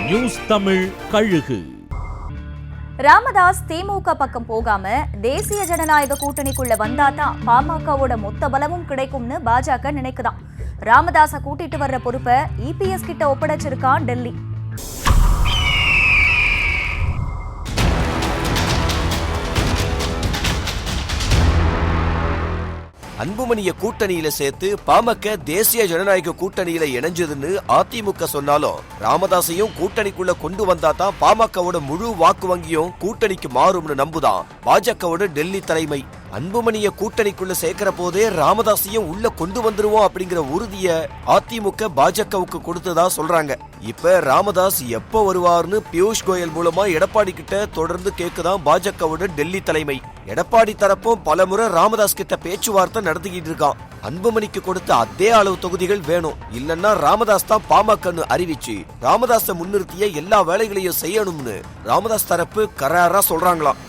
News Tamil கழுகு. ராமதாஸ் திமுக பக்கம் போகாம தேசிய ஜனநாயக கூட்டணிக்குள்ள வந்தாதான் பாமகவோட மொத்த பலமும் கிடைக்கும்னு பாஜக நினைக்குதாம். ராமதாஸ கூட்டிட்டு வர்ற பொறுப்பை இபிஎஸ் கிட்ட ஒப்படைச்சிருக்கான் டெல்லி. அன்புமணிய கூட்டணியில சேர்த்து பாமக தேசிய ஜனநாயக கூட்டணியில இணைஞ்சதுன்னு அதிமுக சொன்னாலும் ராமதாசையும் கூட்டணிக்குள்ள கொண்டு வந்தா தான் பாமகவோட முழு வாக்கு வங்கியும் கூட்டணிக்கு மாறும்னு நம்புதான் பாஜகவோட டெல்லி தலைமை. அன்புமணிய கூட்டணிக்குள்ள சேர்க்கிற போதே ராமதாசையும் உள்ள கொண்டு வந்துருவோம் அப்படிங்கிற உறுதிய அதிமுக பாஜகவுக்கு கொடுத்ததா சொல்றாங்க. இப்ப ராமதாஸ் எப்ப வருவார்னு பியூஷ் கோயல் மூலமா எடப்பாடி கிட்ட தொடர்ந்து கேக்குதான் பாஜகவோட டெல்லி தலைமை. எடப்பாடி தரப்பும் பலமுறை ராமதாஸ் கிட்ட பேச்சுவார்த்தை நடத்திக்கிட்டு இருக்கான். அன்புமணிக்கு கொடுத்த அதே அளவு தொகுதிகள் வேணும், இல்லன்னா ராமதாஸ் தான் பாமகன்னு அறிவிச்சு ராமதாஸ முன்னிறுத்திய எல்லா வேலைகளையும் செய்யணும்னு ராமதாஸ் தரப்பு கராரா சொல்றாங்களாம்.